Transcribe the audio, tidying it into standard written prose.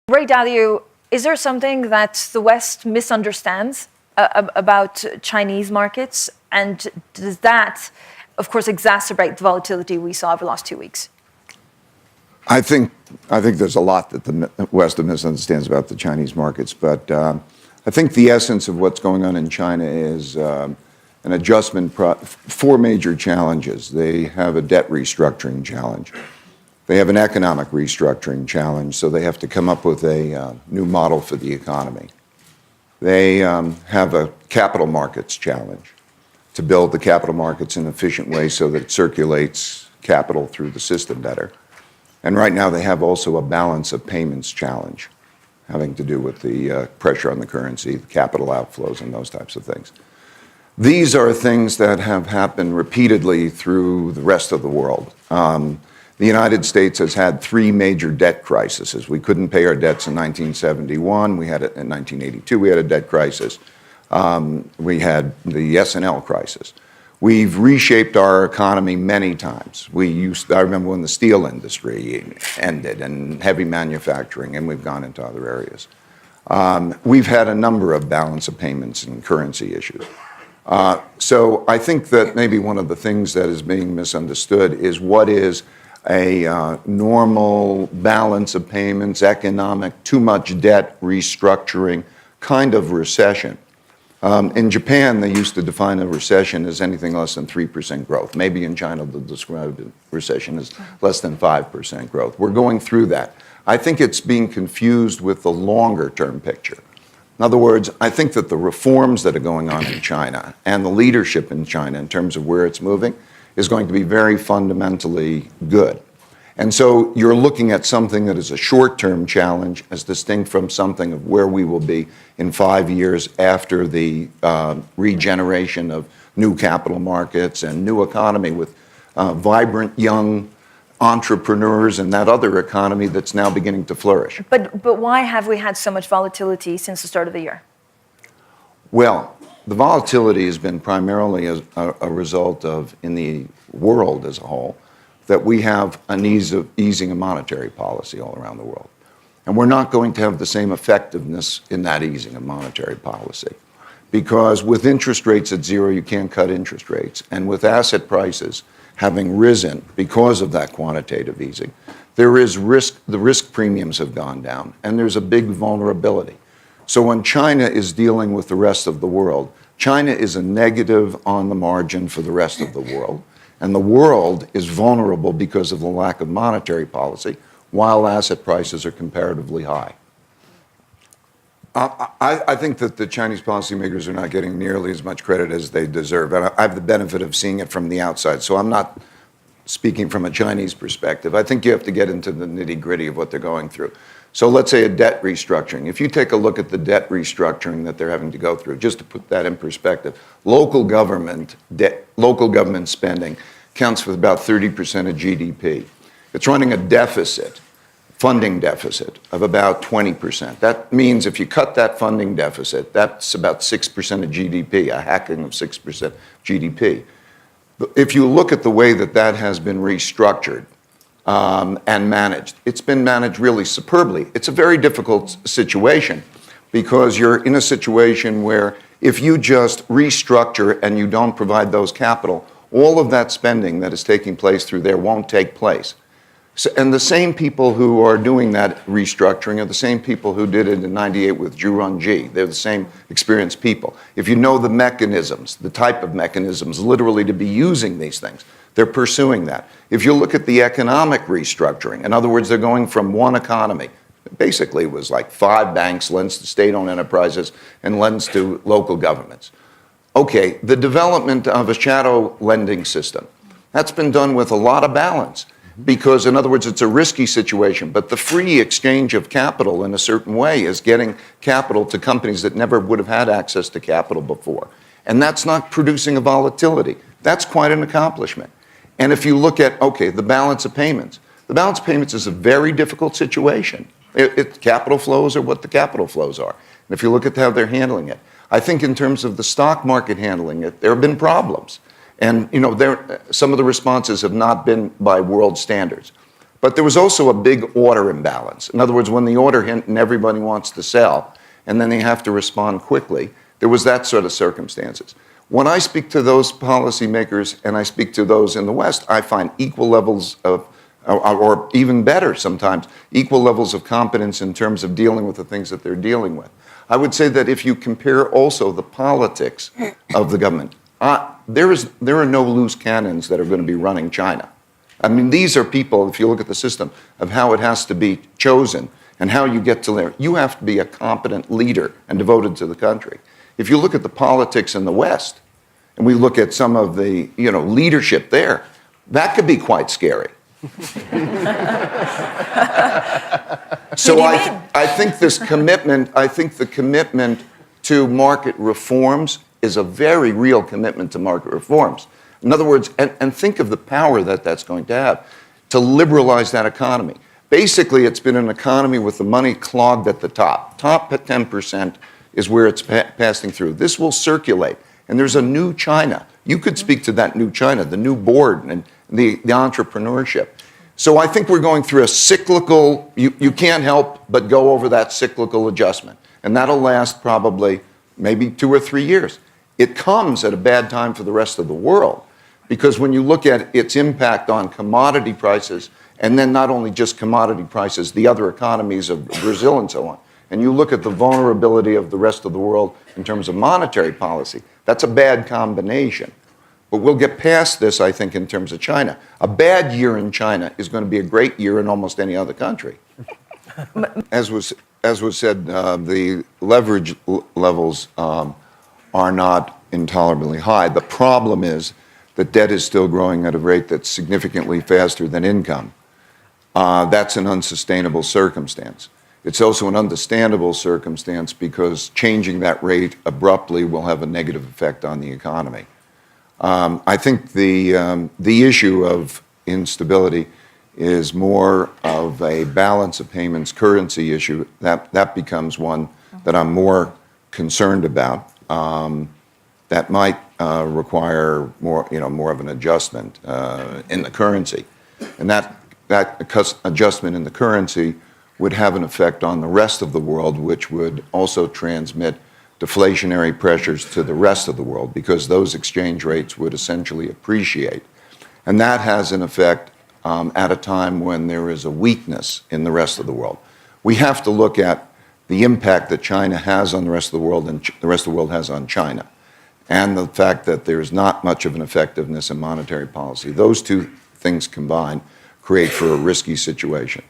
Ray Dalio, is there something that the West misunderstands about Chinese markets? And does that, of course, exacerbate the volatility we saw over the last 2 weeks? I think there's a lot that the West misunderstands about the Chinese markets, but I think the essence of what's going on in China is an adjustment, four major challenges. They have a debt restructuring challenge. They have an economic restructuring challenge, so they have to come up with a new model for the economy. They have a capital markets challenge, to build the capital markets in an efficient way so that it circulates capital through the system better. And right now they have also a balance of payments challenge, having to do with the pressure on the currency, the capital outflows, and those types of things. These are things that have happened repeatedly through the rest of the world. The United States has had three major debt crises. We couldn't pay our debts in 1971. We had it in 1982. We had a debt crisis. We had the S&L crisis. We've reshaped our economy many times. I remember when the steel industry ended and heavy manufacturing, and we've gone into other areas. We've had a number of balance of payments and currency issues. So I think that maybe one of the things that is being misunderstood is what is a normal balance of payments, economic, too much debt restructuring kind of recession. In Japan, they used to define a recession as anything less than 3% growth. Maybe in China, they'll describe the recession as less than 5% growth. We're going through that. I think it's being confused with the longer-term picture. In other words, I think that the reforms that are going on in China and the leadership in China in terms of where it's moving is going to be very fundamentally good. And so you're looking at something that is a short-term challenge as distinct from something of where we will be in 5 years after the regeneration of new capital markets and new economy with vibrant young entrepreneurs and that other economy that's now beginning to flourish. But why have we had so much volatility since the start of the year? Well, the volatility has been primarily a result of, in the world as a whole, that we have an easing of monetary policy all around the world. And we're not going to have the same effectiveness in that easing of monetary policy. Because with interest rates at zero, you can't cut interest rates. And with asset prices having risen because of that quantitative easing, there is risk, the risk premiums have gone down, and there's a big vulnerability. So when China is dealing with the rest of the world, China is a negative on the margin for the rest of the world. And the world is vulnerable because of the lack of monetary policy, while asset prices are comparatively high. I think that the Chinese policymakers are not getting nearly as much credit as they deserve. And I have the benefit of seeing it from the outside, so I'm not speaking from a Chinese perspective. I think you have to get into the nitty-gritty of what they're going through. So let's say a debt restructuring. If you take a look at the debt restructuring that they're having to go through, just to put that in perspective, local government spending counts for about 30% of GDP. It's running a deficit, funding deficit, of about 20%. That means if you cut that funding deficit, that's about 6% of GDP, a hacking of 6% GDP. If you look at the way that that has been restructured, and managed. It's been managed really superbly. It's a very difficult situation because you're in a situation where if you just restructure and you don't provide those capital, all of that spending that is taking place through there won't take place. So, and the same people who are doing that restructuring are the same people who did it in '98 with Zhurongji. They're the same experienced people. If you know the mechanisms, the type of mechanisms literally to be using these things, they're pursuing that. If you look at the economic restructuring, in other words, they're going from one economy, basically it was like 5 banks, lends to state-owned enterprises, and lends to local governments. Okay, the development of a shadow lending system, that's been done with a lot of balance because, in other words, it's a risky situation, but the free exchange of capital in a certain way is getting capital to companies that never would have had access to capital before. And that's not producing a volatility. That's quite an accomplishment. And if you look at, okay, the balance of payments is a very difficult situation. Capital flows are what the capital flows are. And if you look at how they're handling it, I think in terms of the stock market handling it, there have been problems. And some of the responses have not been by world standards. But there was also a big order imbalance. In other words, when the order hit and everybody wants to sell, and then they have to respond quickly, there was that sort of circumstances. When I speak to those policymakers and I speak to those in the West, I find equal levels of, or even better sometimes, equal levels of competence in terms of dealing with the things that they're dealing with. I would say that if you compare also the politics of the government, there are no loose cannons that are going to be running China. I mean, these are people, if you look at the system of how it has to be chosen and how you get to there, you have to be a competent leader and devoted to the country. If you look at the politics in the West, and we look at some of the leadership there, that could be quite scary. So I think this commitment, I think the commitment to market reforms is a very real commitment to market reforms. In other words, and think of the power that that's going to have to liberalize that economy. Basically, it's been an economy with the money clogged at the top. Top 10% is where it's passing through. This will circulate, and there's a new China. You could speak to that new China, the new board, and the entrepreneurship. So I think we're going through a cyclical, you can't help but go over that cyclical adjustment. And that'll last probably maybe 2 or 3 years. It comes at a bad time for the rest of the world, because when you look at its impact on commodity prices, and then not only just commodity prices, the other economies of Brazil and so on, and you look at the vulnerability of the rest of the world in terms of monetary policy, that's a bad combination. But we'll get past this, I think, in terms of China. A bad year in China is going to be a great year in almost any other country. As was said, the leverage levels are not intolerably high. The problem is that debt is still growing at a rate that's significantly faster than income. That's an unsustainable circumstance. It's also an understandable circumstance because changing that rate abruptly will have a negative effect on the economy. I think the issue of instability is more of a balance of payments currency issue. That becomes one that I'm more concerned about. That might require more of an adjustment in the currency, and that adjustment in the currency would have an effect on the rest of the world, which would also transmit deflationary pressures to the rest of the world, because those exchange rates would essentially appreciate. And that has an effect at a time when there is a weakness in the rest of the world. We have to look at the impact that China has on the rest of the world and the rest of the world has on China, and the fact that there's not much of an effectiveness in monetary policy. Those two things combined create for a risky situation.